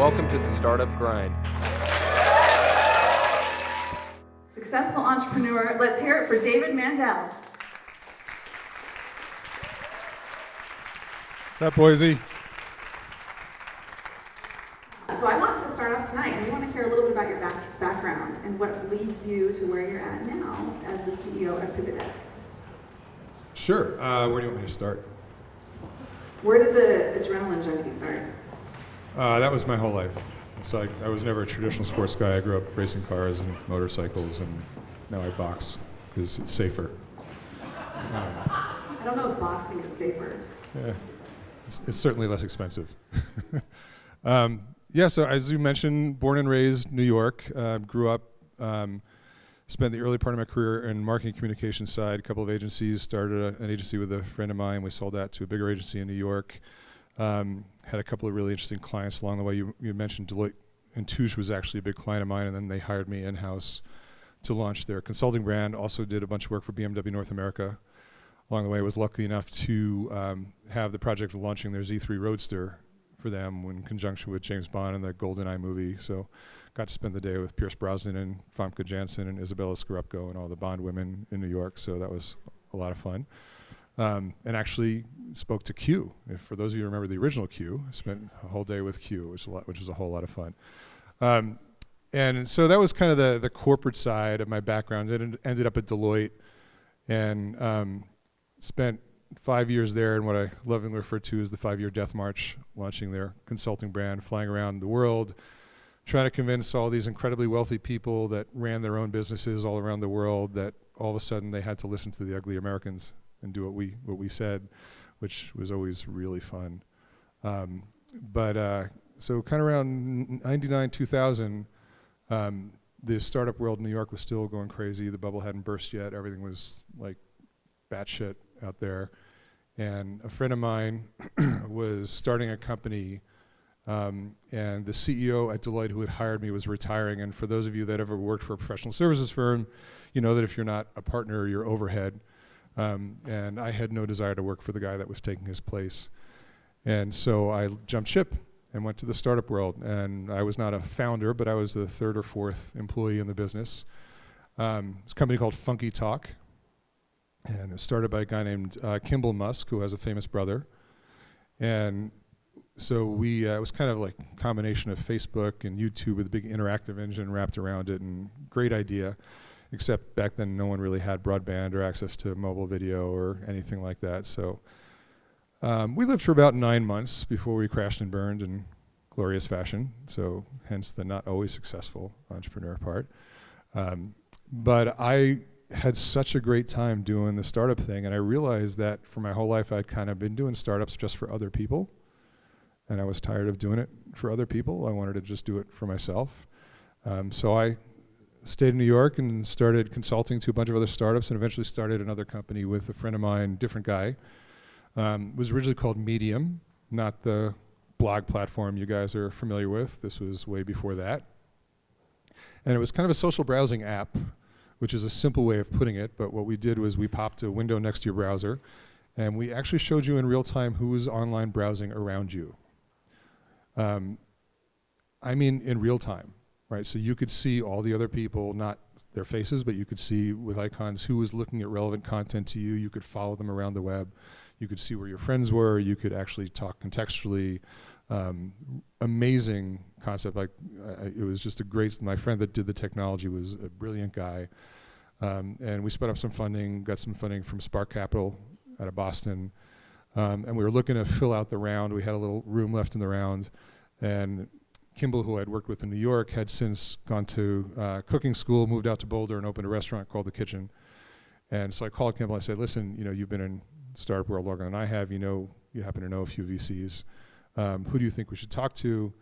Welcome to the Startup Grind. Successful entrepreneur. Let's hear it for David Mandell. What's up, Boise? So I want to start off tonight, and we want to hear a little bit about your background and what leads you to where you're at now as the CEO of Pivot Desk. Sure. Where do you want me to start? Where did the adrenaline junkie start? That was my whole life. It's like I was never a traditional sports guy. I grew up racing cars and motorcycles, and now I box because it's safer. I don't know if boxing is safer. Yeah, it's certainly less expensive. So as you mentioned, born and raised New York. Grew up, spent the early part of my career in marketing communications side, a couple of agencies. Started an agency with a friend of mine. We sold that to a bigger agency in New York. Had a couple of really interesting clients along the way. You mentioned Deloitte and Touche was actually a big client of mine, and then they hired me in-house to launch their consulting brand. Also did a bunch of work for BMW North America. Along the way, I was lucky enough to have the project of launching their Z3 Roadster for them in conjunction with James Bond and the GoldenEye movie. So got to spend the day with Pierce Brosnan and Famke Janssen and Isabella Scorupco and all the Bond women in New York. So that was a lot of fun. And actually spoke to Q. For those of you who remember the original Q, I spent a whole day with Q, which was a whole lot of fun. And so that was kind of the corporate side of my background. It ended up at Deloitte and spent 5 years there in what I lovingly refer to as the 5-year death march, launching their consulting brand, flying around the world, trying to convince all these incredibly wealthy people that ran their own businesses all around the world that all of a sudden they had to listen to the ugly Americans and do what we said, which was always really fun. So kind of around 99, 2000, the startup world in New York was still going crazy. The bubble hadn't burst yet. Everything was like batshit out there. And a friend of mine was starting a company, and the CEO at Deloitte who had hired me was retiring. And for those of you that ever worked for a professional services firm, you know that if you're not a partner, you're overhead. And I had no desire to work for the guy that was taking his place. And so I jumped ship and went to the startup world. And I was not a founder, but I was the third or fourth employee in the business. It's a company called Funky Talk. And it was started by a guy named Kimball Musk, who has a famous brother. And so it was kind of like a combination of Facebook and YouTube with a big interactive engine wrapped around it, and great idea. Except back then no one really had broadband or access to mobile video or anything like that. So we lived for about 9 months before we crashed and burned in glorious fashion. So hence the not always successful entrepreneur part. But I had such a great time doing the startup thing, and I realized that for my whole life I'd kind of been doing startups just for other people, and I was tired of doing it for other people. I wanted to just do it for myself. So I stayed in New York and started consulting to a bunch of other startups, and eventually started another company with a friend of mine, different guy. It was originally called Medium, not the blog platform you guys are familiar with. This was way before that. And it was kind of a social browsing app, which is a simple way of putting it, but what we did was we popped a window next to your browser, and we actually showed you in real time who was online browsing around you. I mean in real time. Right, so you could see all the other people, not their faces, but you could see with icons who was looking at relevant content to you. You could follow them around the web. You could see where your friends were. You could actually talk contextually. Amazing concept. Like it was just my friend that did the technology was a brilliant guy. And we spun up some funding, got some funding from Spark Capital out of Boston. And we were looking to fill out the round. We had a little room left in the round. And Kimball, who I'd worked with in New York, had since gone to cooking school, moved out to Boulder, and opened a restaurant called The Kitchen. And so I called Kimball. I said, "Listen, you've been in startup world longer than I have. You happen to know a few VCs. Who do you think we should talk to?"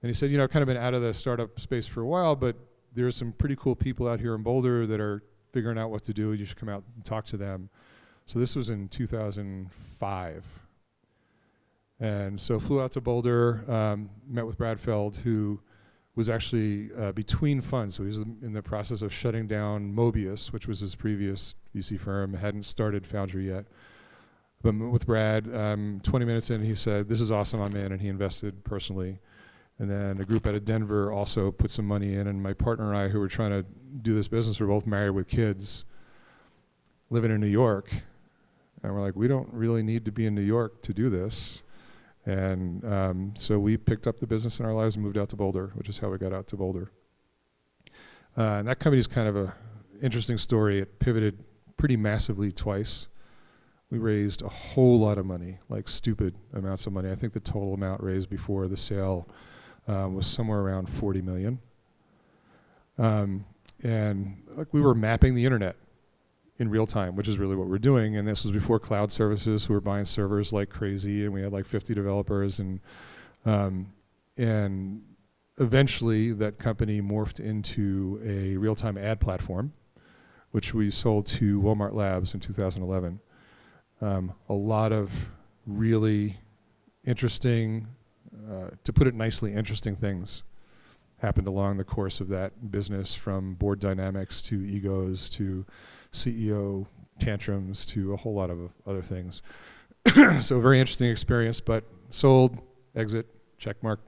And he said, "I've kind of been out of the startup space for a while, but there's some pretty cool people out here in Boulder that are figuring out what to do. You should come out and talk to them." So this was in 2005. And so flew out to Boulder, met with Brad Feld, who was actually between funds. So he was in the process of shutting down Mobius, which was his previous VC firm, hadn't started Foundry yet. But with Brad, 20 minutes in, he said, "This is awesome, I'm in," and he invested personally. And then a group out of Denver also put some money in, and my partner and I, who were trying to do this business, were both married with kids, living in New York. And we're like, we don't really need to be in New York to do this. And so we picked up the business in our lives and moved out to Boulder, which is how we got out to Boulder. And that company is kind of a interesting story. It pivoted pretty massively twice. We raised a whole lot of money, like stupid amounts of money. I think the total amount raised before the sale was somewhere around 40 million. And like, we were mapping the internet in real time, which is really what we're doing. And this was before cloud services, who were buying servers like crazy, and we had like 50 developers. And eventually that company morphed into a real-time ad platform, which we sold to Walmart Labs in 2011. A lot of really interesting, to put it nicely, interesting things happened along the course of that business, from board dynamics to egos to CEO tantrums to a whole lot of other things. So a very interesting experience, but sold, exit, check mark,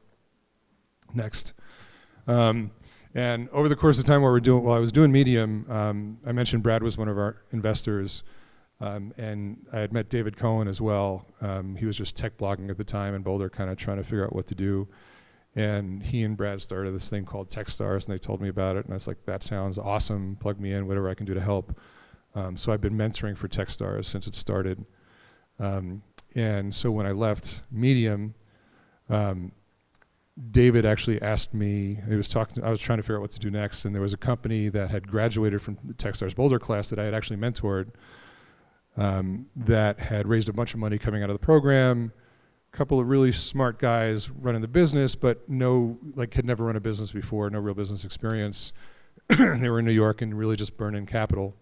next. And over the course of time while I was doing Medium, I mentioned Brad was one of our investors, and I had met David Cohen as well. He was just tech blogging at the time in Boulder, kind of trying to figure out what to do. And he and Brad started this thing called Techstars, and they told me about it, and I was like, that sounds awesome, plug me in, whatever I can do to help. So I've been mentoring for Techstars since it started. And so when I left Medium, David actually asked me, I was trying to figure out what to do next, and there was a company that had graduated from the Techstars Boulder class that I had actually mentored, that had raised a bunch of money coming out of the program. A couple of really smart guys running the business, but had never run a business before, no real business experience. They were in New York and really just burning capital.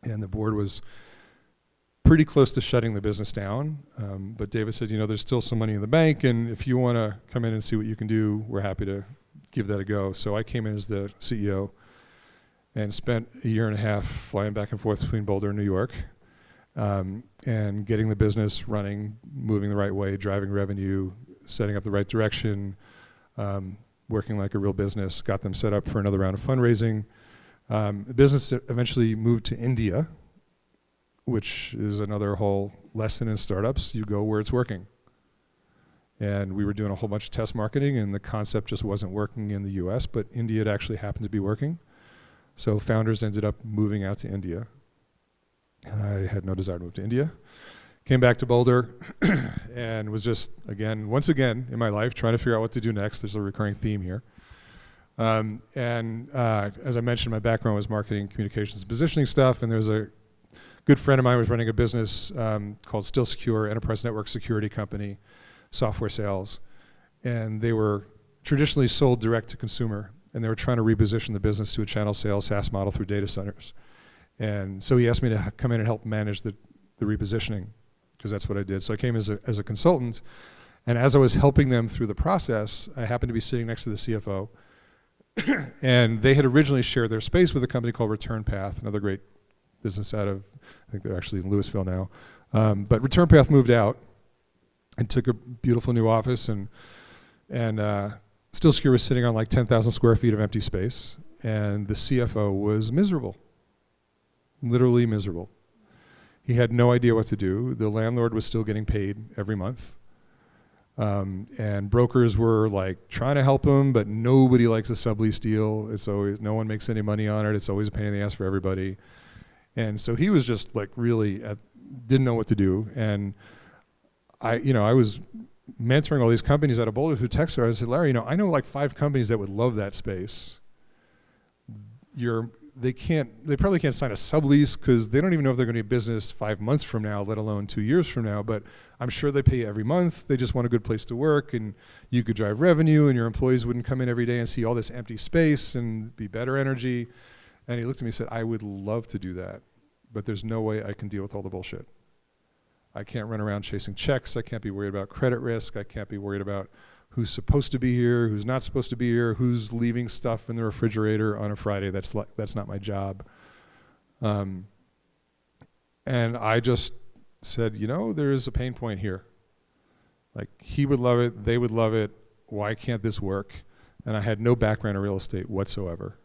And the board was pretty close to shutting the business down. But David said, there's still some money in the bank, and if you want to come in and see what you can do, we're happy to give that a go. So I came in as the CEO and spent a year and a half flying back and forth between Boulder and New York, and getting the business running, moving the right way, driving revenue, setting up the right direction, working like a real business, got them set up for another round of fundraising. The business eventually moved to India, which is another whole lesson in startups. You go where it's working. And we were doing a whole bunch of test marketing, and the concept just wasn't working in the US, but India it actually happened to be working. So founders ended up moving out to India. And I had no desire to move to India. Came back to Boulder and was just, once again in my life, trying to figure out what to do next. There's a recurring theme here. As I mentioned, my background was marketing, communications, positioning stuff, and there was a good friend of mine was running a business called Still Secure, enterprise network security company, software sales. And they were traditionally sold direct to consumer, and they were trying to reposition the business to a channel sales SaaS model through data centers. And so he asked me to come in and help manage the repositioning, because that's what I did. So I came as a consultant, and as I was helping them through the process, I happened to be sitting next to the CFO, and they had originally shared their space with a company called Return Path, another great business out of, I think they're actually in Louisville now. But Return Path moved out and took a beautiful new office, and Still Secure was sitting on like 10,000 square feet of empty space, and the CFO was miserable. Literally miserable. He had no idea what to do. The landlord was still getting paid every month. And brokers were like trying to help him, but nobody likes a sublease deal. It's always, no one makes any money on it. It's always a pain in the ass for everybody. And so he was just like really didn't know what to do. And I was mentoring all these companies out of Boulder through Techstars. I said, Larry, I know like 5 companies that would love that space. They probably can't sign a sublease because they don't even know if they're going to be in business 5 months from now, let alone 2 years from now. But I'm sure they pay every month. They just want a good place to work, and you could drive revenue, and your employees wouldn't come in every day and see all this empty space and be better energy. And he looked at me and said, I would love to do that, but there's no way I can deal with all the bullshit. I can't run around chasing checks. I can't be worried about credit risk. I can't be worried about who's supposed to be here, who's not supposed to be here, who's leaving stuff in the refrigerator on a Friday. That's not my job. And I just said, there is a pain point here. Like, he would love it, they would love it, why can't this work? And I had no background in real estate whatsoever.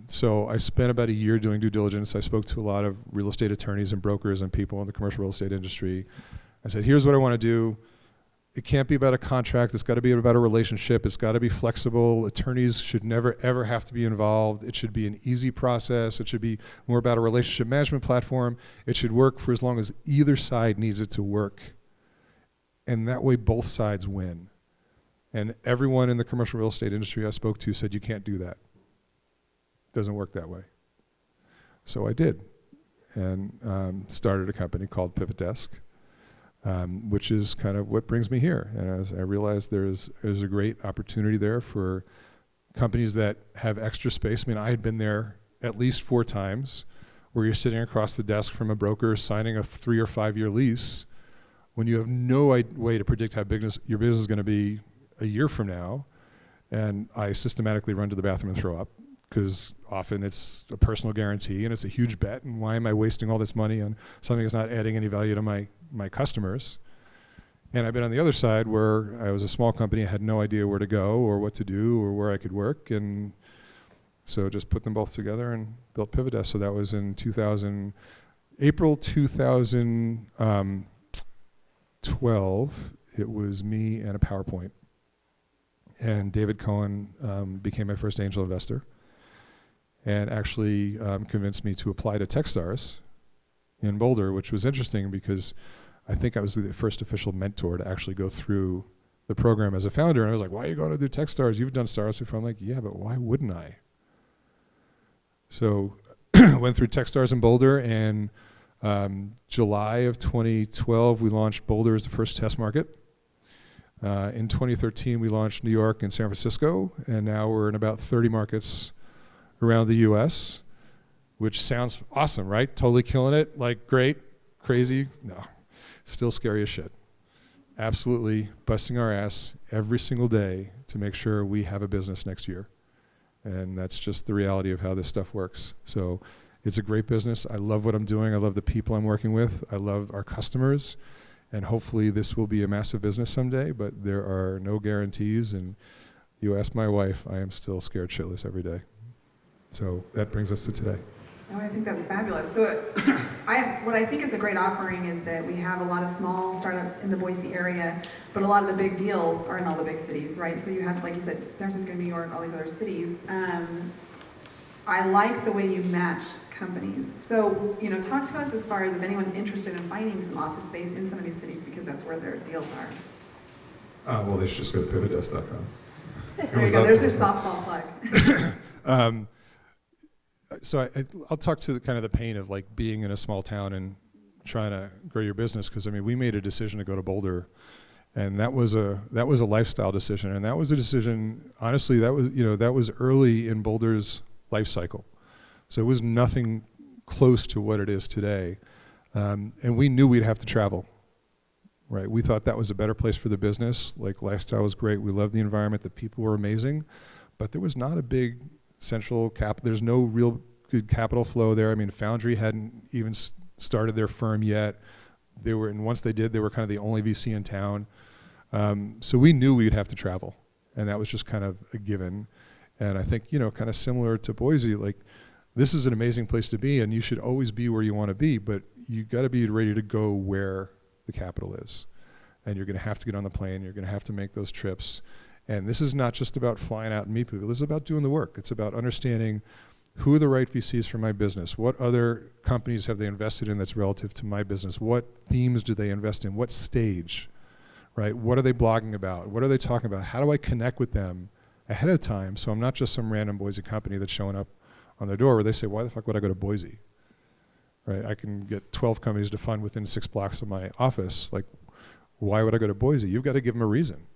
So I spent about a year doing due diligence. I spoke to a lot of real estate attorneys and brokers and people in the commercial real estate industry. I said, here's what I want to do. It can't be about a contract. It's got to be about a relationship. It's got to be flexible. Attorneys should never, ever have to be involved. It should be an easy process. It should be more about a relationship management platform. It should work for as long as either side needs it to work. And that way both sides win. And everyone in the commercial real estate industry I spoke to said, you can't do that. It doesn't work that way. So I did, and started a company called Pivot Desk. Which is kind of what brings me here. And as I realized there's a great opportunity there for companies that have extra space. I mean, I had been there at least 4 times where you're sitting across the desk from a broker signing a 3 or 5 year lease when you have no way to predict how your business is going to be a year from now. And I systematically run to the bathroom and throw up, because often it's a personal guarantee and it's a huge bet, and why am I wasting all this money on something that's not adding any value to my customers? And I've been on the other side where I was a small company, I had no idea where to go or what to do or where I could work, and so just put them both together and built Pivot Desk. So that was in April 2012. It was me and a PowerPoint, and David Cohen became my first angel investor, and actually convinced me to apply to Techstars in Boulder, which was interesting because I think I was the first official mentor to actually go through the program as a founder. And I was like, why are you going to do Techstars? You've done stars before. I'm like, yeah, but why wouldn't I? So went through Techstars in Boulder, and July of 2012, we launched Boulder as the first test market. In 2013, we launched New York and San Francisco, and now we're in about 30 markets around the US, which sounds awesome, right? Totally killing it, like great, crazy. No, still scary as shit. Absolutely busting our ass every single day to make sure we have a business next year. And that's just the reality of how this stuff works. So it's a great business. I love what I'm doing. I love the people I'm working with. I love our customers. And hopefully this will be a massive business someday, but there are no guarantees. And you ask my wife, I am still scared shitless every day. So that brings us to today. Oh, I think that's fabulous. So what I think is a great offering is that we have a lot of small startups in the Boise area, but a lot of the big deals are in all the big cities, right? So you have, like you said, San Francisco, New York, all these other cities. I like the way you match companies. So, talk to us as far as if anyone's interested in finding some office space in some of these cities, because that's where their deals are. Well, they should just go to pivotdesk.com. There you go. There's your softball plug. So I'll talk to kind of the pain of like being in a small town and trying to grow your business, because I mean we made a decision to go to Boulder, and that was a lifestyle decision, and that was a decision, honestly, that was early in Boulder's life cycle, so it was nothing close to what it is today, and we knew we'd have to travel, right? We thought that was a better place for the business. Like, lifestyle was great, we loved the environment, the people were amazing, but there was not a big central there's no real good capital flow there. I mean, Foundry hadn't even started their firm yet. Once they did, they were kind of the only VC in town. So we knew we'd have to travel, and that was just kind of a given. And I think, kind of similar to Boise, like, this is an amazing place to be, and you should always be where you want to be, but you got to be ready to go where the capital is. And you're going to have to get on the plane, you're going to have to make those trips. And this is not just about flying out and meet people. This is about doing the work. It's about understanding who are the right VCs for my business. What other companies have they invested in that's relative to my business? What themes do they invest in? What stage, right? What are they blogging about? What are they talking about? How do I connect with them ahead of time so I'm not just some random Boise company that's showing up on their door where they say, why the fuck would I go to Boise? Right? I can get 12 companies to fund within 6 blocks of my office. Like, why would I go to Boise? You've got to give them a reason.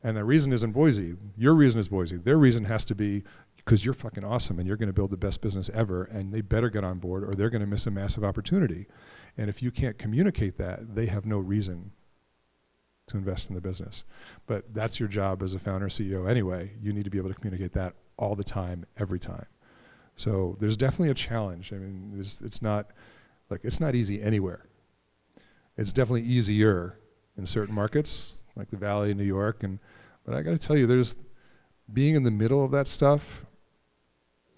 And the reason isn't Boise. Your reason is Boise. Their reason has to be because you're fucking awesome and you're going to build the best business ever, and they better get on board or they're going to miss a massive opportunity. And if you can't communicate that, they have no reason to invest in the business. But that's your job as a founder CEO anyway. You need to be able to communicate that all the time, every time. So there's definitely a challenge. I mean, it's not easy anywhere. It's definitely easier in certain markets. like the Valley of New York. But I got to tell you, being in the middle of that stuff,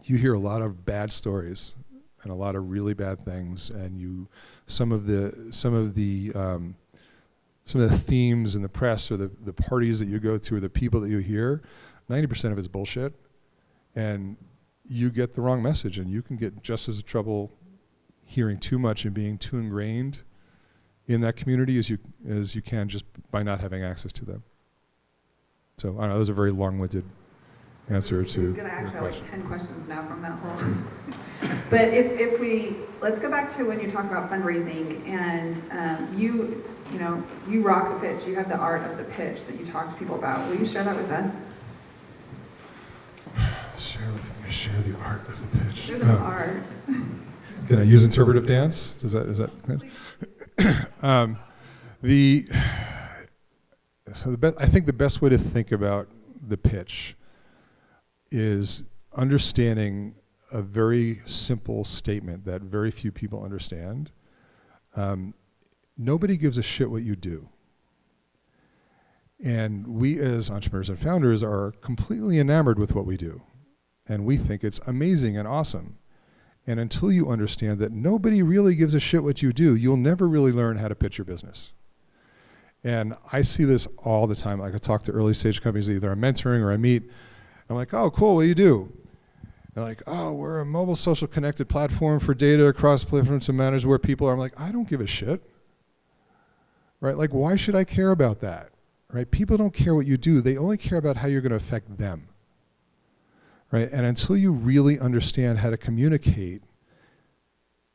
you hear a lot of bad stories and a lot of really bad things, and some of the themes in the press or the parties that you go to or the people that you hear, 90% of it's bullshit, and you get the wrong message, and you can get just as trouble hearing too much and being too ingrained in that community as you can just by not having access to them. So I don't know, that was a very long-winded answer to I'm going to actually your have question. like 10 questions now from that whole. But let's go back to when you talk about fundraising, and you rock the pitch. You have the art of the pitch that you talk to people about. Will you share that with us? Share the art of the pitch. There's an art. Can I use interpretive dance? Is that good? I think the best way to think about the pitch is understanding a very simple statement that very few people understand. Nobody gives a shit what you do. And we as entrepreneurs and founders are completely enamored with what we do. And we think it's amazing and awesome. And until you understand that nobody really gives a shit what you do, you'll never really learn how to pitch your business. And I see this all the time. Like I talk to early stage companies, either I'm mentoring or I meet. I'm like, oh, cool, what do you do? They're like, oh, we're a mobile social connected platform for data across platforms and manage where people are. I'm like, I don't give a shit. Right? Like, why should I care about that? Right? People don't care what you do. They only care about how you're going to affect them. Right? And until you really understand how to communicate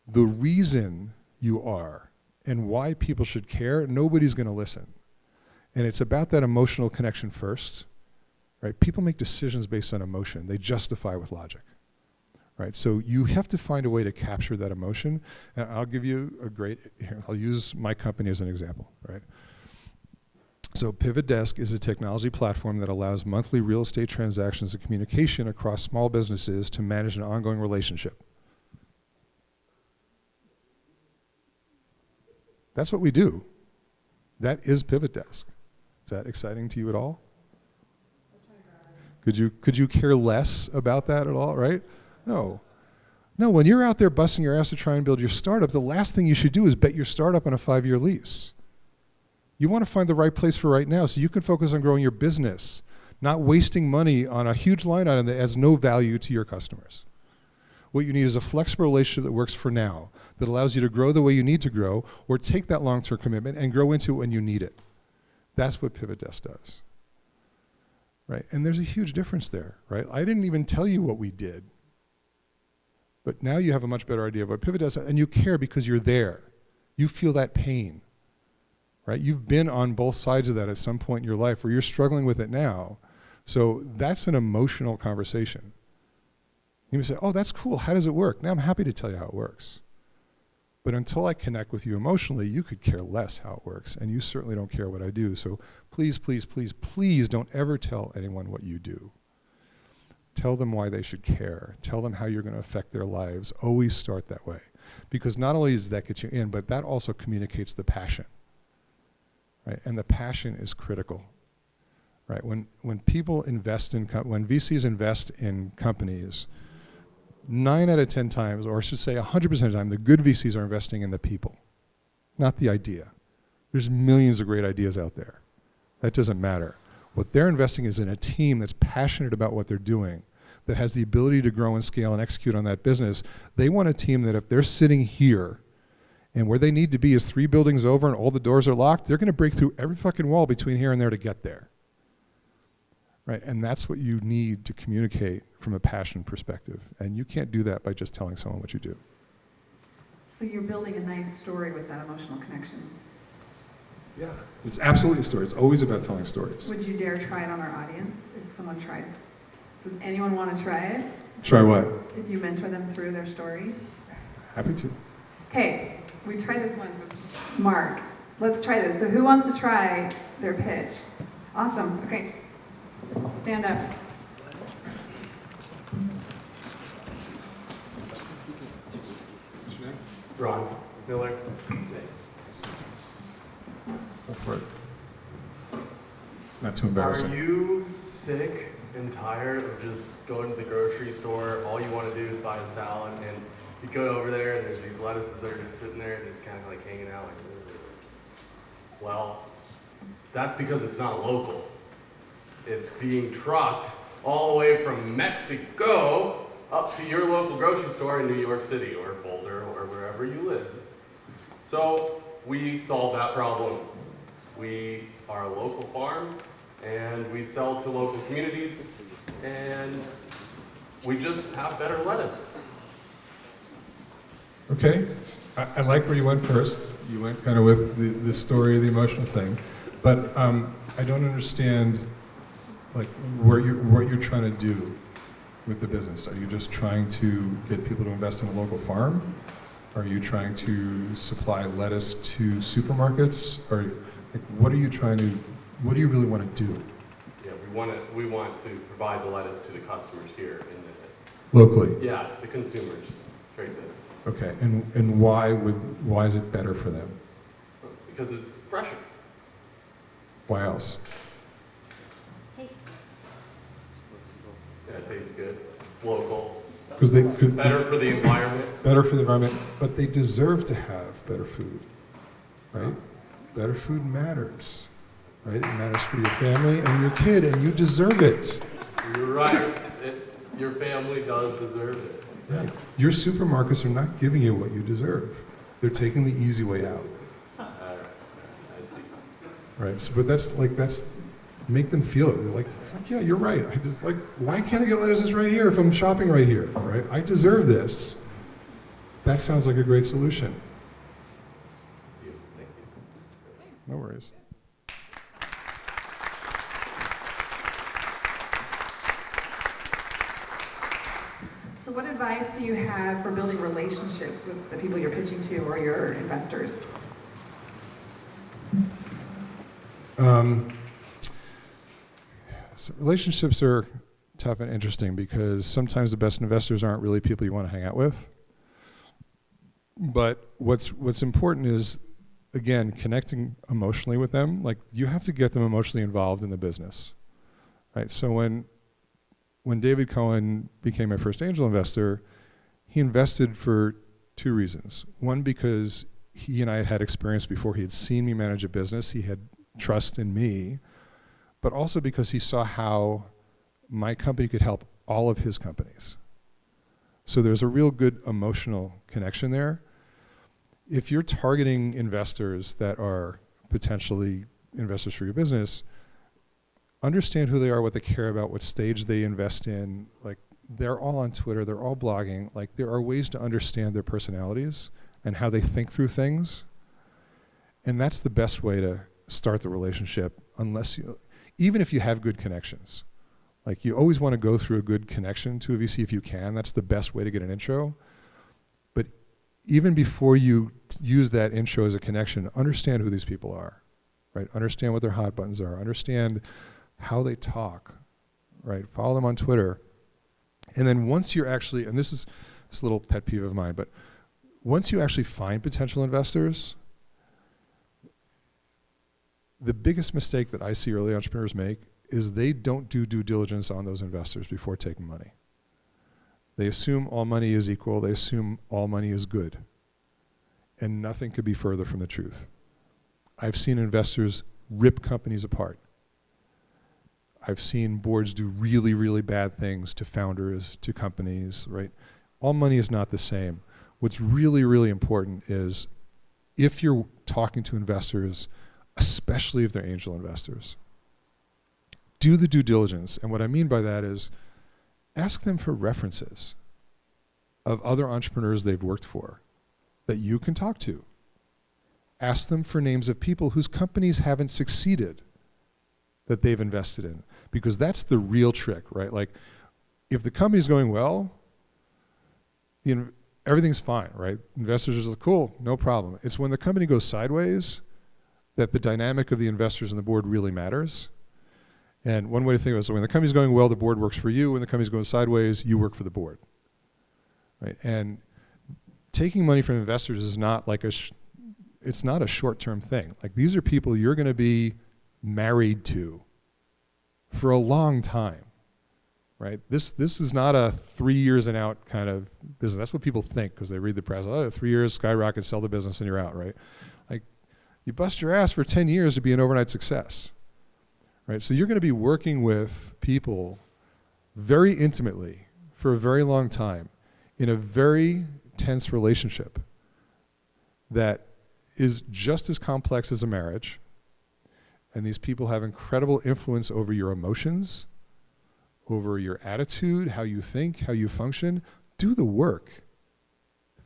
the reason you are and why people should care, nobody's going to listen. And it's about that emotional connection first. Right? People make decisions based on emotion. They justify with logic. Right? So you have to find a way to capture that emotion. And I'll give you I'll use my company as an example. Right? So Pivot Desk is a technology platform that allows monthly real estate transactions and communication across small businesses to manage an ongoing relationship. That's what we do. That is Pivot Desk. Is that exciting to you at all? Could you care less about that at all, right? No. No, when you're out there busting your ass to try and build your startup, the last thing you should do is bet your startup on a 5-year lease. You want to find the right place for right now so you can focus on growing your business, not wasting money on a huge line item that has no value to your customers. What you need is a flexible relationship that works for now, that allows you to grow the way you need to grow, or take that long-term commitment and grow into it when you need it. That's what Pivot Desk does. Right? And there's a huge difference there, right? I didn't even tell you what we did. But now you have a much better idea of what Pivot does, and you care because you're there. You feel that pain. Right? You've been on both sides of that at some point in your life, or you're struggling with it now. So that's an emotional conversation. You may say, oh, that's cool. How does it work? Now I'm happy to tell you how it works. But until I connect with you emotionally, you could care less how it works. And you certainly don't care what I do. So please, please, please, please don't ever tell anyone what you do. Tell them why they should care. Tell them how you're going to affect their lives. Always start that way. Because not only does that get you in, but that also communicates the passion. Right? And the passion is critical. Right? When people invest when VCs invest in companies, 9 out of 10 times, or I should say 100% of the time, the good VCs are investing in the people, not the idea. There's millions of great ideas out there. That doesn't matter. What they're investing is in a team that's passionate about what they're doing, that has the ability to grow and scale and execute on that business. They want a team that if they're sitting here and where they need to be is 3 buildings over and all the doors are locked, they're going to break through every fucking wall between here and there to get there. Right? And that's what you need to communicate from a passion perspective. And you can't do that by just telling someone what you do. So you're building a nice story with that emotional connection. Yeah. It's absolutely a story. It's always about telling stories. Would you dare try it on our audience if someone tries? Does anyone want to try it? Try what? If you mentor them through their story? Happy to. Okay, we tried this once with Mark. Let's try this. So who wants to try their pitch? Awesome. Okay. Stand up. What's your name? Ron Miller. Go for it. not too embarrassing. Are you sick and tired of just going to the grocery store? All you want to do is buy a salad, and you go over there, and there's these lettuces that are just sitting there, just kind of like hanging out. Like, well, that's because it's not local. It's being trucked all the way from Mexico up to your local grocery store in New York City or Boulder or wherever you live. So we solve that problem. We are a local farm, and we sell to local communities, and we just have better lettuce. Okay, I like where you went first. You went kind of with the story, the emotional thing, but I don't understand like what you're trying to do with the business. Are you just trying to get people to invest in a local farm? Are you trying to supply lettuce to supermarkets? Or like, what do you really want to do? Yeah, we want to provide the lettuce to the customers here in Locally? yeah, the consumers, straight to. Okay, and why is it better for them? Because it's fresher. Why else? Yeah, it tastes good. It's local. Because they could Better for the environment. better for the environment, but they deserve to have better food, right? Better food matters, right? It matters for your family and your kid, and you deserve it. You're right. Your family does deserve it. Yeah. Right? Your supermarkets are not giving you what you deserve. They're taking the easy way out, I see. right? So, but that's make them feel it. They're like, fuck yeah, you're right. I just like, why can't I get lettuces right here if I'm shopping right here, right? I deserve this. That sounds like a great solution. Thank you. No worries. So what advice do you have for building relationships with the people you're pitching to or your investors? So relationships are tough and interesting because sometimes the best investors aren't really people you want to hang out with. But what's important is, again, connecting emotionally with them. Like, you have to get them emotionally involved in the business, right? So when David Cohen became my first angel investor, he invested for two reasons. One, because he and I had had experience before. He had seen me manage a business. He had trust in me, but also because he saw how my company could help all of his companies. So there's a real good emotional connection there. If you're targeting investors that are potentially investors for your business, understand who they are, what they care about, what stage they invest in. Like, they're all on Twitter, they're all blogging. Like, there are ways to understand their personalities and how they think through things. And that's the best way to start the relationship, even if you have good connections. Like, you always want to go through a good connection to a VC if you can. That's the best way to get an intro. But even before you use that intro as a connection, understand who these people are, right? Understand what their hot buttons are. Understand how they talk, right? Follow them on Twitter. And then once you're actually, and this is a little pet peeve of mine, but once you actually find potential investors, the biggest mistake that I see early entrepreneurs make is they don't do due diligence on those investors before taking money. They assume all money is equal. They assume all money is good. And nothing could be further from the truth. I've seen investors rip companies apart. I've seen boards do really, really bad things to founders, to companies, right? All money is not the same. What's really, really important is, if you're talking to investors, especially if they're angel investors, do the due diligence. And what I mean by that is, ask them for references of other entrepreneurs they've worked for that you can talk to. Ask them for names of people whose companies haven't succeeded that they've invested in, because that's the real trick, right? Like, if the company's going well, everything's fine, right? Investors are like, cool, no problem. It's when the company goes sideways that the dynamic of the investors and the board really matters. And one way to think of it is, when the company's going well, the board works for you. When the company's going sideways, you work for the board, right? And taking money from investors is not like it's not a short-term thing. Like, these are people you're going to be married to for a long time, right? This is not a 3 years and out kind of business. That's what people think because they read the press. Oh, 3 years, skyrocket, sell the business, and you're out, right? Like, you bust your ass for 10 years to be an overnight success, right? So you're going to be working with people very intimately for a very long time in a very tense relationship that is just as complex as a marriage. And these people have incredible influence over your emotions, over your attitude, how you think, how you function. Do the work.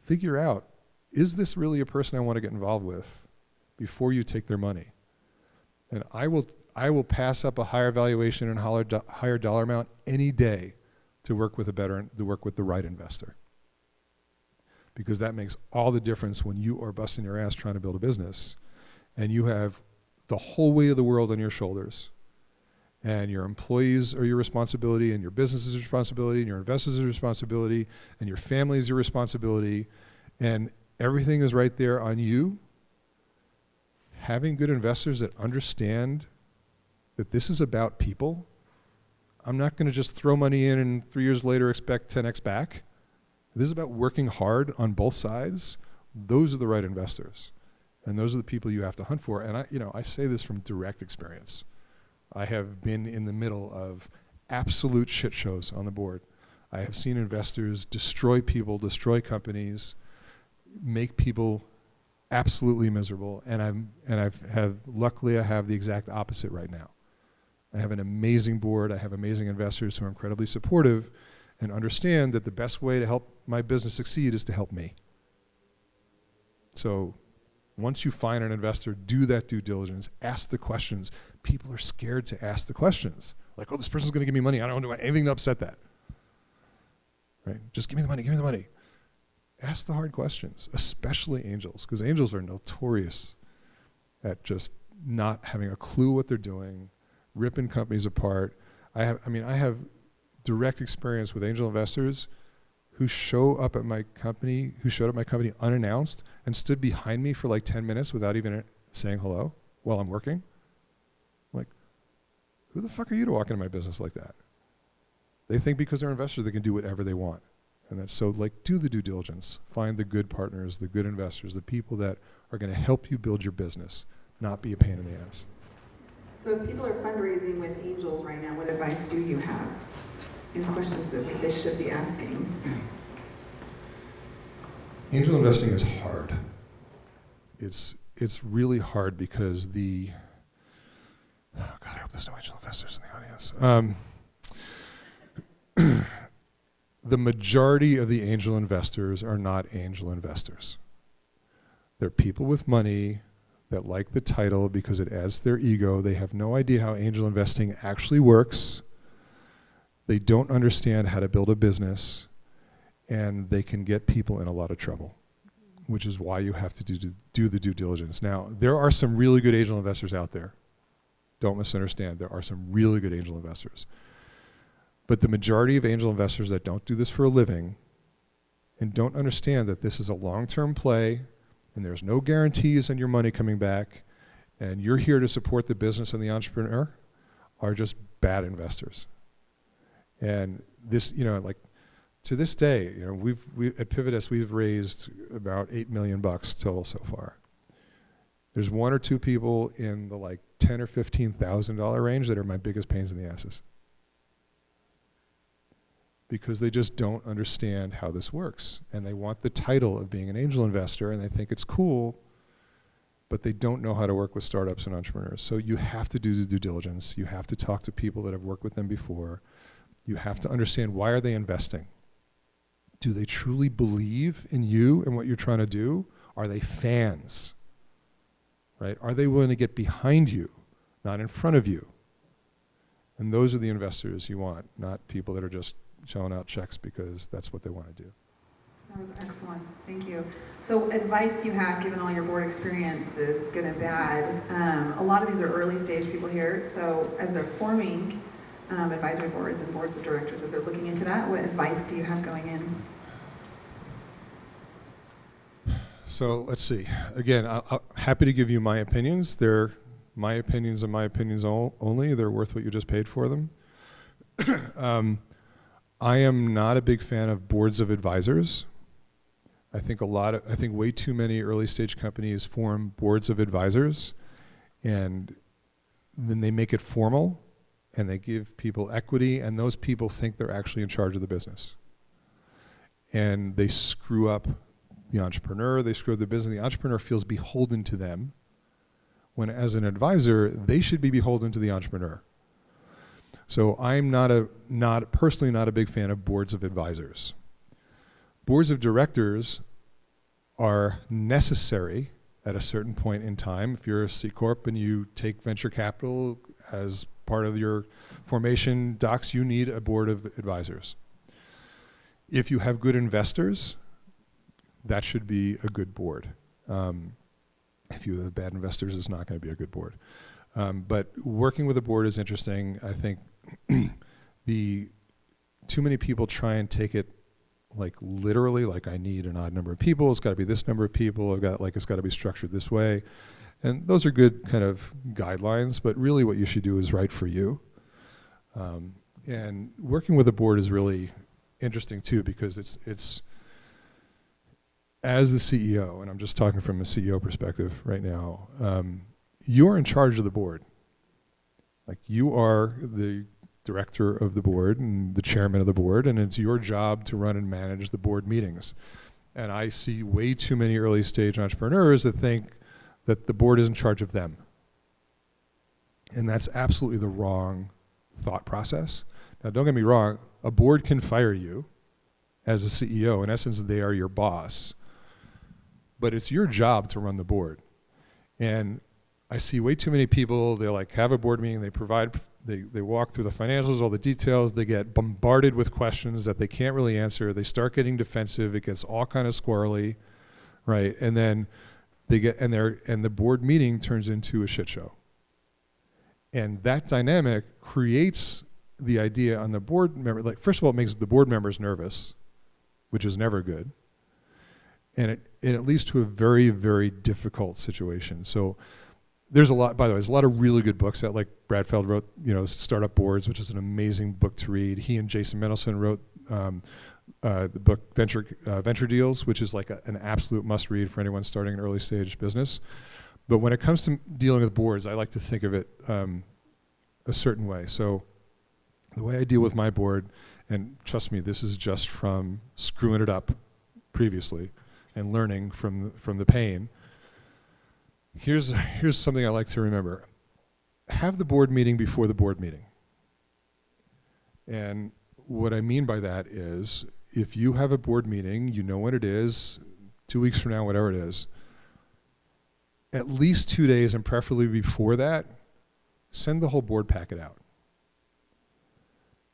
Figure out, is this really a person I want to get involved with before you take their money? And I will pass up a higher valuation and higher dollar amount any day to work with the right investor. Because that makes all the difference when you are busting your ass trying to build a business and you have the whole weight of the world on your shoulders, and your employees are your responsibility, and your business is your responsibility, and your investors are your responsibility, and your family is your responsibility, and everything is right there on you. Having good investors that understand that this is about people. I'm not going to just throw money in and 3 years later expect 10x back. This is about working hard on both sides. Those are the right investors. And those are the people you have to hunt for. And I say this from direct experience. I have been in the middle of absolute shit shows on the board. I have seen investors destroy people, destroy companies, make people absolutely miserable. Luckily I have the exact opposite right now. I have an amazing board. I have amazing investors who are incredibly supportive and understand that the best way to help my business succeed is to help me. So once you find an investor, do that due diligence, ask the questions. People are scared to ask the questions. Like, oh, this person's gonna give me money. I don't do anything to upset that. Right? Just give me the money, give me the money. Ask the hard questions, especially angels, because angels are notorious at just not having a clue what they're doing, ripping companies apart. I have direct experience with angel investors who showed up at my company unannounced and stood behind me for like 10 minutes without even saying hello while I'm working. I'm like, who the fuck are you to walk into my business like that? They think because they're investors they can do whatever they want. And that's so, like, do the due diligence. Find the good partners, the good investors, the people that are going to help you build your business, not be a pain in the ass. So if people are fundraising with angels right now, what advice do you have in questions that they should be asking? Angel investing is hard. It's really hard because God, I hope there's no angel investors in the audience. The majority of the angel investors are not angel investors. They're people with money that like the title because it adds to their ego. They have no idea how angel investing actually works. They don't understand how to build a business, and they can get people in a lot of trouble, which is why you have to do the due diligence. Now, there are some really good angel investors out there. Don't misunderstand. There are some really good angel investors. But the majority of angel investors that don't do this for a living and don't understand that this is a long-term play and there's no guarantees on your money coming back and you're here to support the business and the entrepreneur are just bad investors. And this, like, to this day, we at Pivotus, we've raised about $8 million total so far. There's one or two people in the like $10,000 or $15,000 range that are my biggest pains in the asses, because they just don't understand how this works, and they want the title of being an angel investor, and they think it's cool, but they don't know how to work with startups and entrepreneurs. So you have to do the due diligence. You have to talk to people that have worked with them before. You have to understand, why are they investing? Do they truly believe in you and what you're trying to do? Are they fans? Right? Are they willing to get behind you, not in front of you? And those are the investors you want, not people that are just shelling out checks because that's what they want to do. That was excellent. Thank you. So advice you have, given all your board experiences, good and bad. A lot of these are early stage people here. So as they're forming advisory boards and boards of directors, as they're looking into that, what advice do you have going in? So let's see. Again, I'm happy to give you my opinions. They're My opinions are my opinions only. They're worth what you just paid for them. I am not a big fan of boards of advisors. I think way too many early stage companies form boards of advisors, and then they make it formal, and they give people equity, and those people think they're actually in charge of the business. And they screw up the entrepreneur, they screw up the business. The entrepreneur feels beholden to them, when as an advisor, they should be beholden to the entrepreneur. So I'm personally not a big fan of boards of advisors. Boards of directors are necessary at a certain point in time. If you're a C Corp and you take venture capital as part of your formation docs, you need a board of advisors. If you have good investors, that should be a good board. If you have bad investors, it's not going to be a good board. But working with a board is interesting. I think too many people try and take it like literally, like I need an odd number of people, it's got to be this number of people, it's got to be structured this way. And those are good kind of guidelines, but really what you should do is right for you. And working with a board is really interesting too, because it's as the CEO, and I'm just talking from a CEO perspective right now, you're in charge of the board. Like, you are the director of the board and the chairman of the board, and it's your job to run and manage the board meetings. And I see way too many early stage entrepreneurs that think that the board is in charge of them. And that's absolutely the wrong thought process. Now, don't get me wrong, a board can fire you as a CEO. In essence, they are your boss. But it's your job to run the board. And I see way too many people, they like have a board meeting, they walk through the financials, all the details, they get bombarded with questions that they can't really answer, they start getting defensive, it gets all kind of squirrely, right? And then and the board meeting turns into a shit show. And that dynamic creates the idea on the board member, like, first of all, it makes the board members nervous, which is never good. And it leads to a very, very difficult situation. So there's a lot, by the way, there's a lot of really good books that, like Brad Feld wrote, Startup Boards, which is an amazing book to read. He and Jason Mendelsohn wrote the book Venture Deals, which is like an absolute must read for anyone starting an early stage business. But when it comes to dealing with boards, I like to think of it a certain way. So the way I deal with my board, and trust me, this is just from screwing it up previously and learning from the pain. Here's something I like to remember. Have the board meeting before the board meeting. And what I mean by that is, if you have a board meeting, you know when it is, 2 weeks from now, whatever it is, at least 2 days, and preferably before that, send the whole board packet out.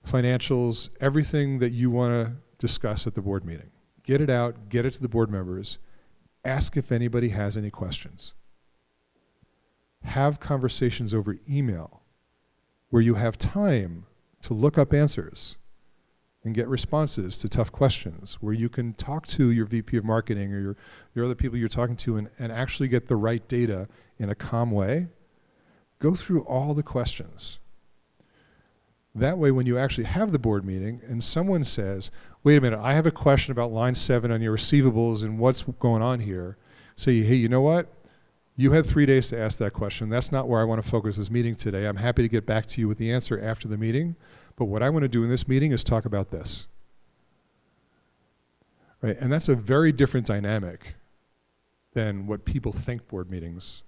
Financials, everything that you want to discuss at the board meeting. Get it out, get it to the board members, ask if anybody has any questions. Have conversations over email where you have time to look up answers and get responses to tough questions, where you can talk to your VP of marketing or your other people you're talking to and actually get the right data in a calm way. Go through all the questions. That way, when you actually have the board meeting and someone says, wait a minute, I have a question about line 7 on your receivables and what's going on here, say, hey, you know what? You had 3 days to ask that question. That's not where I want to focus this meeting today. I'm happy to get back to you with the answer after the meeting, but what I want to do in this meeting is talk about this. Right? And that's a very different dynamic than what people think board meetings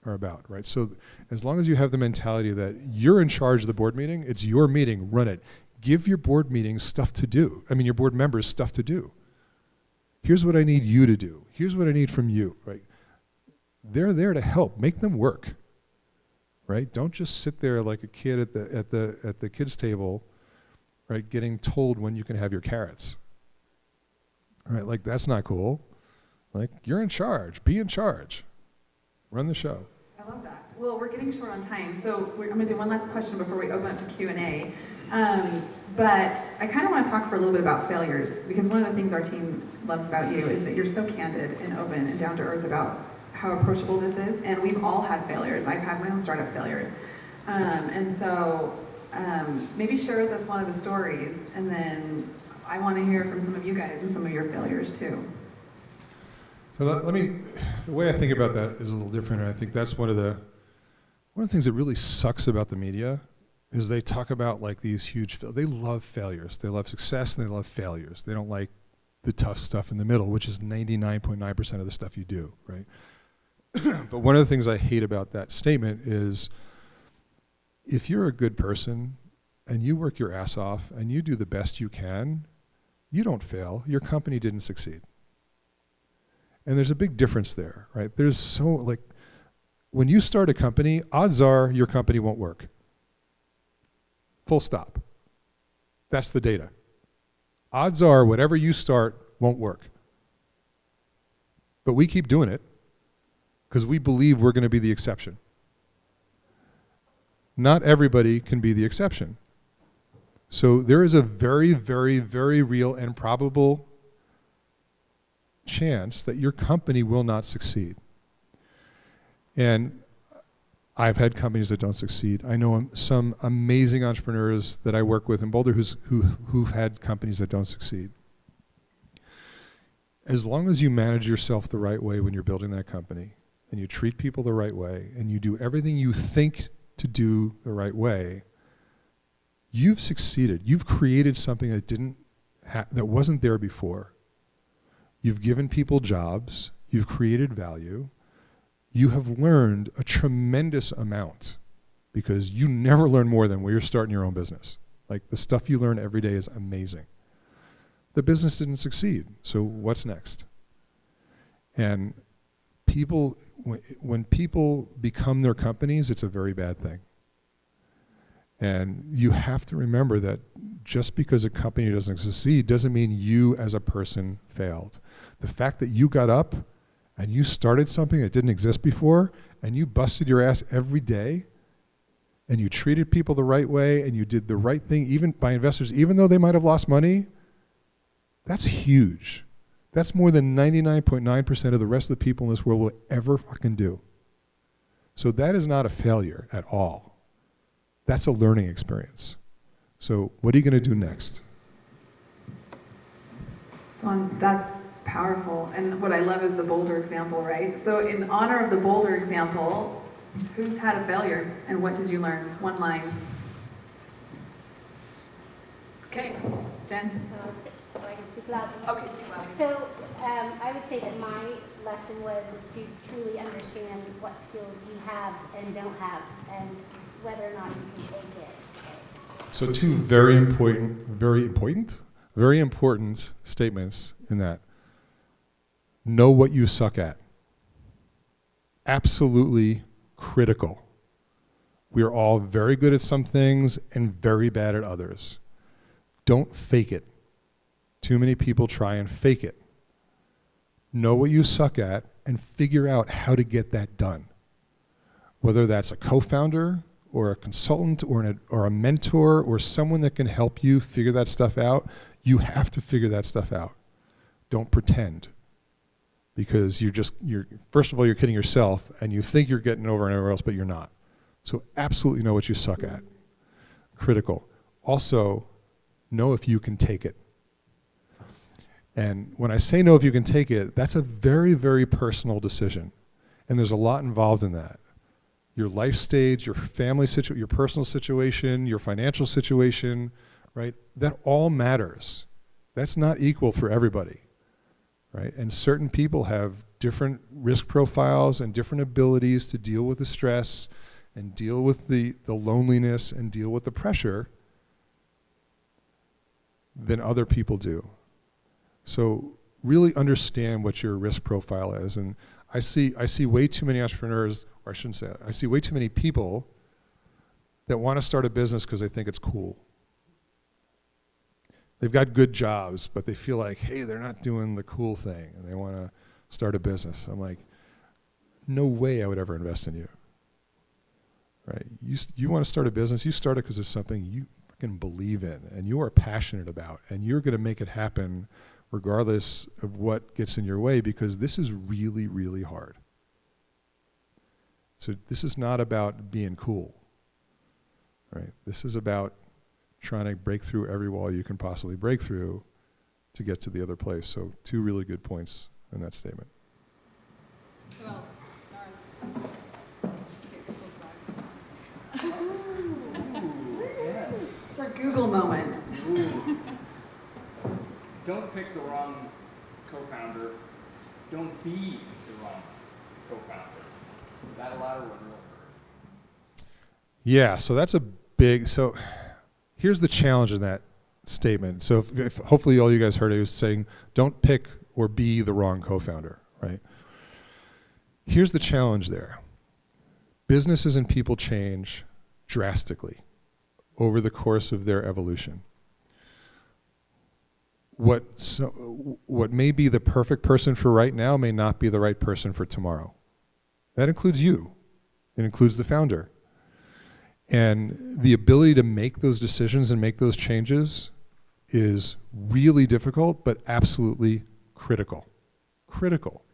are about, right? So as long as you have the mentality that you're in charge of the board meeting, it's your meeting, run it. Give your board meetings stuff to do. I mean, your board members stuff to do. Here's what I need you to do. Here's what I need from you, right? They're there to help. Make them work, right? Don't just sit there like a kid at the kids' table, right, getting told when you can have your carrots. Right? Like, that's not cool. Like, you're in charge. Be in charge. Run the show. I love that. Well, we're getting short on time, so I'm going to do one last question before we open up to Q&A. But I kind of want to talk for a little bit about failures, because one of the things our team loves about you is that you're so candid and open and down to earth about how approachable this is, and we've all had failures. I've had my own startup failures. And so maybe share with us one of the stories, and then I want to hear from some of you guys and some of your failures too. So the way I think about that is a little different, and I think that's one of the things that really sucks about the media is they talk about like these huge, they love failures. They love success and they love failures. They don't like the tough stuff in the middle, which is 99.9% of the stuff you do, right? But one of the things I hate about that statement is if you're a good person and you work your ass off and you do the best you can, you don't fail. Your company didn't succeed. And there's a big difference there, right? There's so, like, when you start a company, odds are your company won't work. Full stop. That's the data. Odds are whatever you start won't work. But we keep doing it because we believe we're going to be the exception. Not everybody can be the exception. So there is a very, very, very real and probable chance that your company will not succeed. And I've had companies that don't succeed. I know some amazing entrepreneurs that I work with in Boulder who've had companies that don't succeed. As long as you manage yourself the right way when you're building that company, and you treat people the right way, and you do everything you think to do the right way, you've succeeded. You've created something that wasn't there before. You've given people jobs. You've created value. You have learned a tremendous amount because you never learn more than when you're starting your own business. Like, the stuff you learn every day is amazing. The business didn't succeed, so what's next? And people, when people become their companies, it's a very bad thing. And you have to remember that just because a company doesn't succeed doesn't mean you as a person failed. The fact that you got up and you started something that didn't exist before, and you busted your ass every day, and you treated people the right way, and you did the right thing, even by investors, even though they might have lost money, that's huge. That's more than 99.9% of the rest of the people in this world will ever fucking do. So that is not a failure at all. That's a learning experience. So what are you going to do next? So that's powerful. And what I love is the Boulder example, right? So in honor of the Boulder example, who's had a failure and what did you learn? One line. Okay, Jen? I can speak loudly. Okay, speak loudly. So I would say that my lesson was to truly understand what skills you have and don't have, and whether or not you can take it. So two very important statements in that. Know what you suck at. Absolutely critical. We are all very good at some things and very bad at others. Don't fake it. Too many people try and fake it. Know what you suck at and figure out how to get that done. Whether that's a co-founder or a consultant or a mentor or someone that can help you figure that stuff out, you have to figure that stuff out. Don't pretend. Because first of all, you're kidding yourself and you think you're getting over and everywhere else, but you're not. So absolutely know what you suck at. Critical. Also, know if you can take it. And when I say know if you can take it, that's a very, very personal decision. And there's a lot involved in that. Your life stage, your family situation, your personal situation, your financial situation, right? That all matters. That's not equal for everybody, right? And certain people have different risk profiles and different abilities to deal with the stress and deal with the loneliness and deal with the pressure than other people do. So really understand what your risk profile is. And I see way too many entrepreneurs, or I shouldn't say that, I see way too many people that want to start a business because they think it's cool. They've got good jobs, but they feel like, hey, they're not doing the cool thing, and they want to start a business. I'm like, no way I would ever invest in you. Right? You want to start a business, you start it because it's something you fucking believe in, and you are passionate about, and you're going to make it happen regardless of what gets in your way, because this is really, really hard. So this is not about being cool, right? This is about trying to break through every wall you can possibly break through to get to the other place. So 2 really good points in that statement. Who else? It's our Google moment. Don't pick the wrong co-founder. Don't be the wrong co-founder. That latter one will hurt. Yeah, so that's a big, so here's the challenge in that statement. So if hopefully all you guys heard it was saying, don't pick or be the wrong co-founder, right? Here's the challenge there. Businesses and people change drastically over the course of their evolution. What may be the perfect person for right now may not be the right person for tomorrow. That includes you. It includes the founder. And the ability to make those decisions and make those changes is really difficult, but absolutely critical. Critical.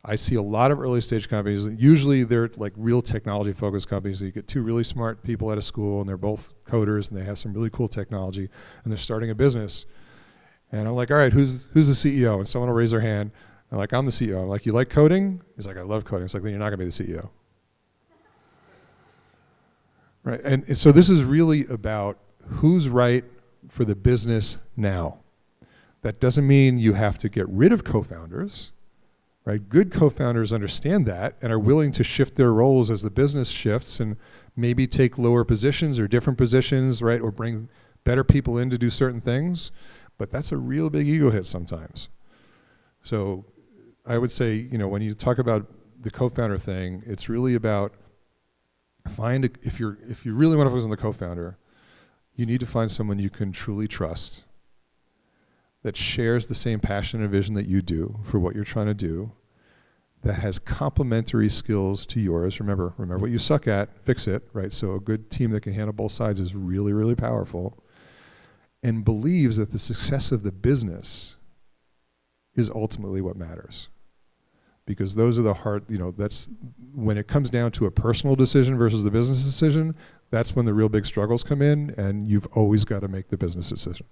I see a lot of early stage companies, usually they're like real technology focused companies. You get 2 really smart people out of school and they're both coders and they have some really cool technology and they're starting a business. And I'm like, all right, who's the CEO? And someone will raise their hand. I'm like, I'm the CEO. I'm like, you like coding? He's like, I love coding. It's like, then you're not gonna be the CEO. Right, and so this is really about who's right for the business now. That doesn't mean you have to get rid of co-founders, right? Good co-founders understand that and are willing to shift their roles as the business shifts and maybe take lower positions or different positions, right? Or bring better people in to do certain things, but that's a real big ego hit sometimes. So I would say, when you talk about the co-founder thing, it's really about if you really want to focus on the co-founder, you need to find someone you can truly trust that shares the same passion and vision that you do for what you're trying to do, that has complementary skills to yours. Remember what you suck at, fix it, right? So a good team that can handle both sides is really, really powerful, and believes that the success of the business is ultimately what matters. Because those are the hard, that's when it comes down to a personal decision versus the business decision, that's when the real big struggles come in, and you've always got to make the business decision.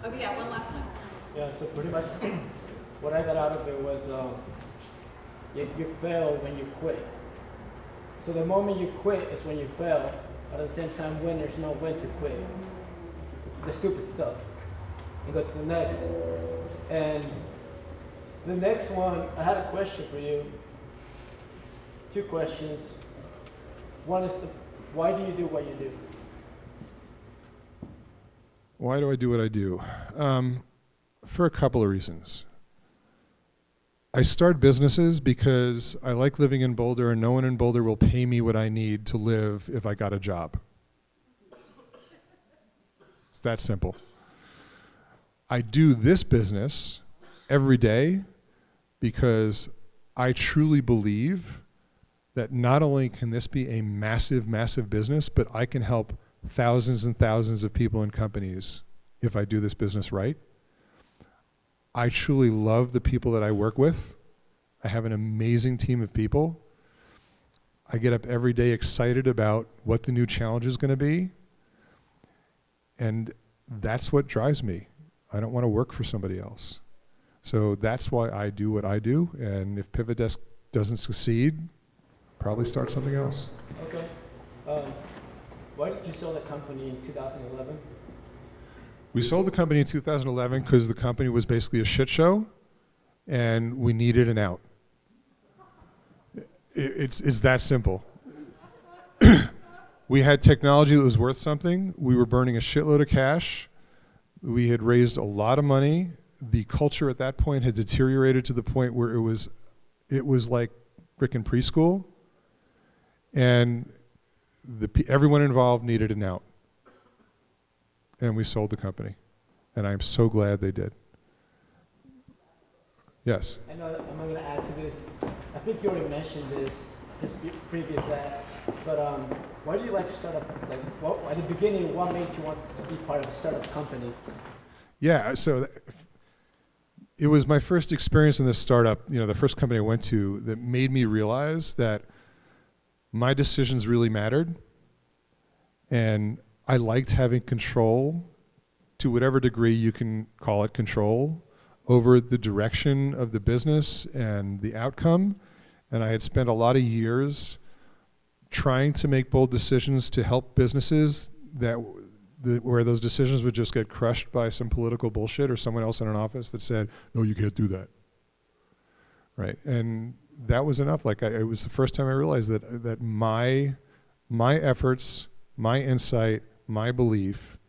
Okay, yeah, one last one. Yeah, so pretty much what I got out of it was you fail when you quit. So the moment you quit is when you fail, but at the same time when there's no when to quit. The stupid stuff. And go to the next. And the next one, I had a question for you. 2 questions. One is, why do you do what you do? Why do I do what I do? For a couple of reasons. I start businesses because I like living in Boulder and no one in Boulder will pay me what I need to live if I got a job. It's that simple. I do this business every day because I truly believe that not only can this be a massive, massive business, but I can help thousands and thousands of people and companies if I do this business right. I truly love the people that I work with. I have an amazing team of people. I get up every day excited about what the new challenge is going to be. And that's what drives me. I don't want to work for somebody else. So that's why I do what I do. And if Pivot Desk doesn't succeed, probably start something else. Okay. Why did you sell the company in 2011? We sold the company in 2011 because the company was basically a shit show and we needed an out. It's that simple. We had technology that was worth something. We were burning a shitload of cash. We had raised a lot of money. The culture at that point had deteriorated to the point where it was like frickin' preschool. And everyone involved needed an out. And we sold the company. And I'm so glad they did. Yes? I know I'm not going to add to this. I think you already mentioned this previous act, but why do you like startup? At the beginning, what made you want to be part of startup companies? Yeah, so it was my first experience in this startup, the first company I went to, that made me realize that my decisions really mattered. And I liked having control, to whatever degree you can call it control, over the direction of the business and the outcome. And I had spent a lot of years trying to make bold decisions to help businesses where those decisions would just get crushed by some political bullshit or someone else in an office that said, no, you can't do that. Right? And that was enough. It was the first time I realized that my efforts, my insight, my belief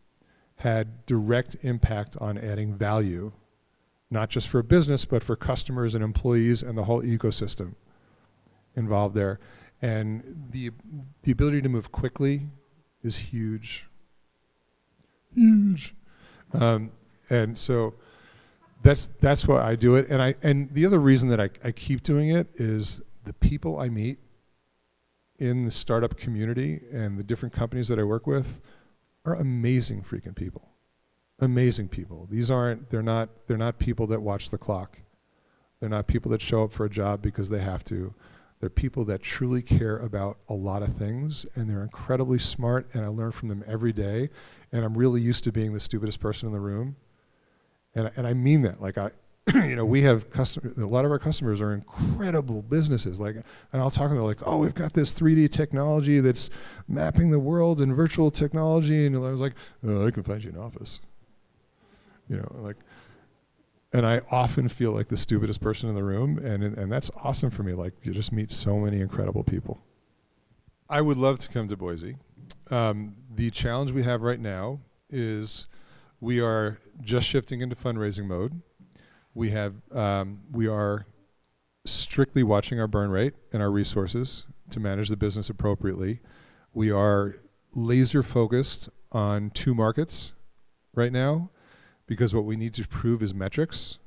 had direct impact on adding value, not just for business, but for customers and employees and the whole ecosystem involved there. And the ability to move quickly is huge. Huge. And so that's why I do it. And the other reason that I keep doing it is the people I meet in the startup community and the different companies that I work with are amazing freaking people. Amazing people. They're not people that watch the clock. They're not people that show up for a job because they have to. They're people that truly care about a lot of things, and they're incredibly smart, and I learn from them every day. And I'm really used to being the stupidest person in the room. And I mean that. We have a lot of our customers are incredible businesses. And I'll talk to them oh, we've got this 3D technology that's mapping the world in virtual technology. And I was like, oh, I can find you an office. And I often feel like the stupidest person in the room, and that's awesome for me. You just meet so many incredible people. I would love to come to Boise. The challenge we have right now is we are just shifting into fundraising mode. We are strictly watching our burn rate and our resources to manage the business appropriately. We are laser focused on 2 markets right now, because what we need to prove is metrics,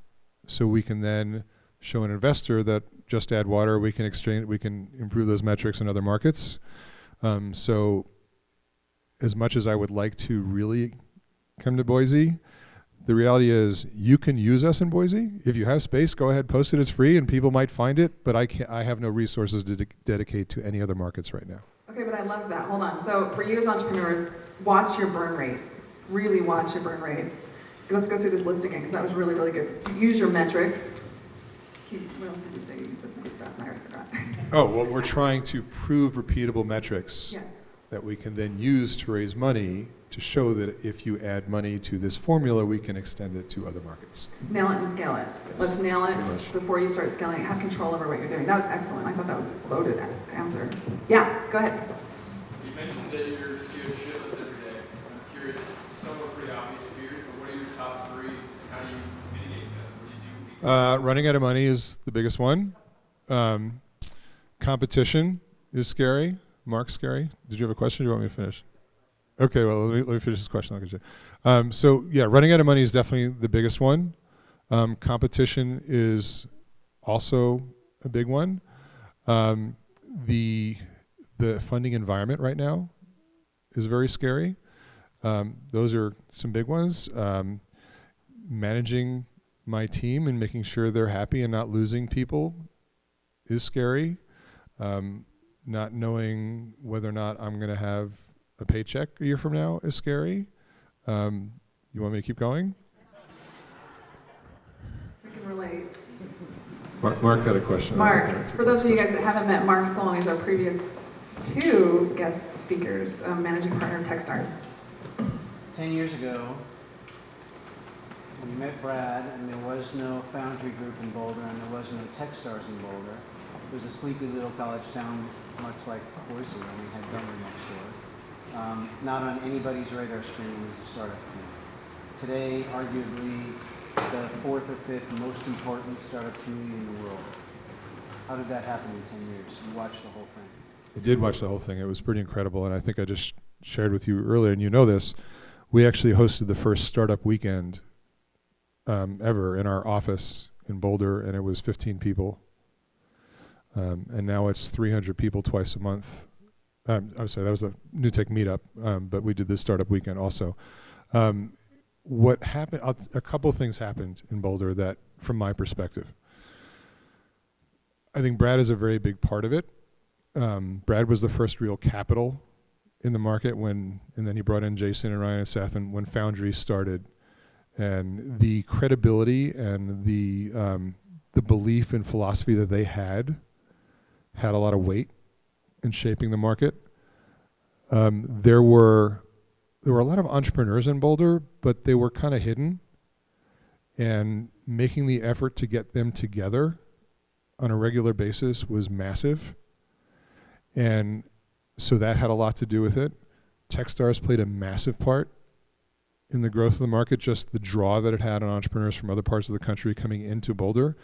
so we can then show an investor that just add water, we can improve those metrics in other markets. So as much as I would like to really come to Boise, the reality is you can use us in Boise. If you have space, go ahead, post it, it's free, and people might find it, but I have no resources to dedicate to any other markets right now. Okay, but I love that. Hold on. So for you as entrepreneurs, watch your burn rates. Really watch your burn rates. Let's go through this list again, because that was really, really good. Use your metrics. What else did you say? You said some good stuff, and I already forgot. Oh, well, we're trying to prove repeatable metrics Yes. that we can then use to raise money to show that if you add money to this formula, we can extend it to other markets. Nail it and scale it. Let's nail Pretty it much. before you start scaling it. Have control over what you're doing. That was excellent. I thought that was a loaded answer. Yeah, go ahead. You mentioned that you're scared shitless every day. I'm curious, some are pretty obvious fears, but what are your top 3? How do you mitigate that? What do you do? Running out of money is the biggest one. Competition is scary. Mark's scary. Did you have a question? Or do you want me to finish? Okay, well, let me finish this question. I'll get you. So yeah, running out of money is definitely the biggest one. Competition is also a big one. The funding environment right now is very scary. Those are some big ones. Managing my team and making sure they're happy and not losing people is scary. Not knowing whether or not I'm going to have a paycheck a year from now is scary. You want me to keep going? We can relate. Mark had a question. Mark, for those of you guys that haven't met Mark Solon, he's our previous 2 guest speakers, managing partner of Techstars. 10 years ago, we met Brad, and there was no foundry group in Boulder, and there was no Techstars in Boulder. It was a sleepy little college town, much like Boise, and we had Denver next door. Not on anybody's radar screen was the startup community. Today, arguably, the 4th or 5th most important startup community in the world. How did that happen in 10 years? You watched the whole thing. I did watch the whole thing. It was pretty incredible, and I think I just shared with you earlier, and you know this, we actually hosted the first startup weekend ever in our office in Boulder, and it was 15 people. And now it's 300 people twice a month. I'm sorry, that was a New Tech meetup, but we did this startup weekend also. what happened, a couple of things happened in Boulder that, from my perspective, I think Brad is a very big part of it. Brad was the first real capital in the market and then he brought in Jason and Ryan and Seth, and when Foundry started, and the credibility and the belief and philosophy that they had a lot of weight in shaping the market. There were a lot of entrepreneurs in Boulder, but they were kind of hidden, and making the effort to get them together on a regular basis was massive. And so that had a lot to do with it. Techstars played a massive part in the growth of the market, just the draw that it had on entrepreneurs from other parts of the country coming into Boulder.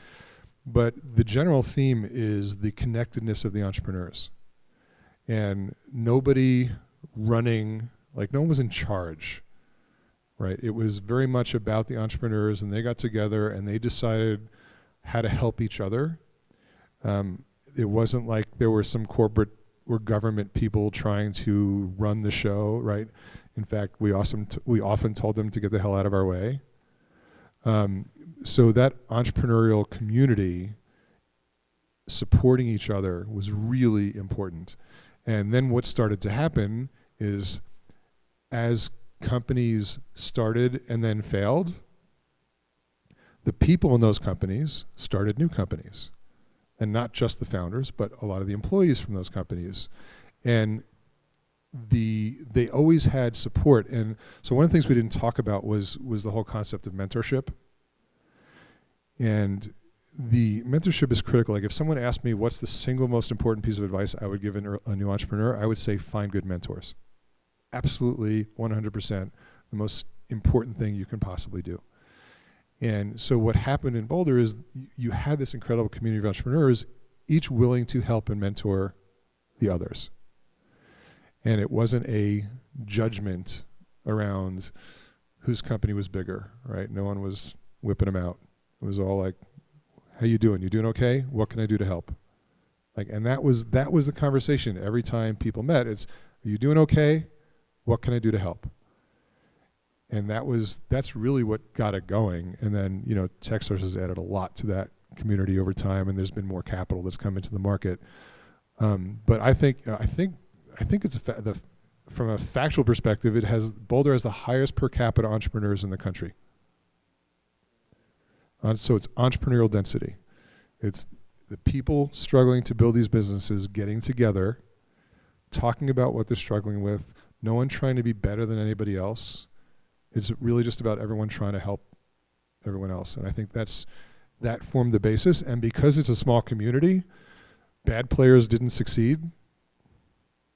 But the general theme is the connectedness of the entrepreneurs. And nobody running, like no one was in charge, right? It was very much about the entrepreneurs, and they got together and they decided how to help each other. It wasn't like there were some corporate or government people trying to run the show, right? In fact, we often told them to get the hell out of our way. So that entrepreneurial community supporting each other was really important. And then what started to happen is, as companies started and then failed, the people in those companies started new companies. And not just the founders, but a lot of the employees from those companies. And they always had support. And so one of the things we didn't talk about was the whole concept of mentorship. And the mentorship is critical. Like if someone asked me what's the single most important piece of advice I would give a new entrepreneur, I would say find good mentors. Absolutely, 100%, the most important thing you can possibly do. And so what happened in Boulder is you had this incredible community of entrepreneurs, each willing to help and mentor the others. And it wasn't a judgment around whose company was bigger, right? No one was whipping them out. It was all like, how you doing? You doing okay? What can I do to help? Like, and that was the conversation every time people met. It's, are you doing okay? What can I do to help? And that's really what got it going. And then, Techstars has added a lot to that community over time, and there's been more capital that's come into the market. But I think it's from a factual perspective, Boulder has the highest per capita entrepreneurs in the country. So it's entrepreneurial density. It's the people struggling to build these businesses getting together, talking about what they're struggling with, no one trying to be better than anybody else. It's really just about everyone trying to help everyone else. And I think that formed the basis. And because it's a small community, bad players didn't succeed,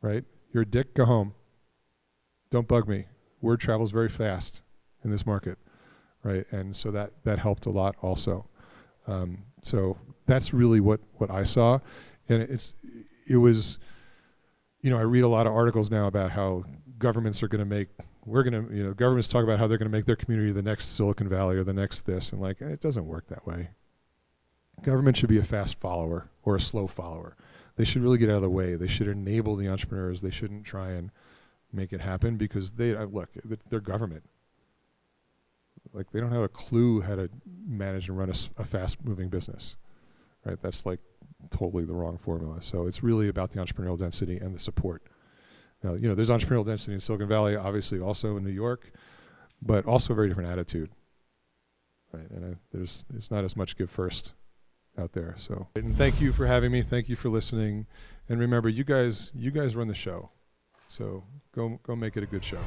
right? You're a dick, go home. Don't bug me. Word travels very fast in this market, right? And so that helped a lot also. So that's really what I saw. And it was, I read a lot of articles now about how governments are going to governments talk about how they're going to make their community the next Silicon Valley or the next this, and it doesn't work that way. Government should be a fast follower or a slow follower. They should really get out of the way. They should enable the entrepreneurs. They shouldn't try and make it happen because they're government. Like they don't have a clue how to manage and run a fast-moving business, right? That's totally the wrong formula. So it's really about the entrepreneurial density and the support. Now, there's entrepreneurial density in Silicon Valley, obviously also in New York, but also a very different attitude, right? And it's not as much give first out there. So, and thank you for having me. Thank you for listening. And remember, you guys run the show. So go make it a good show.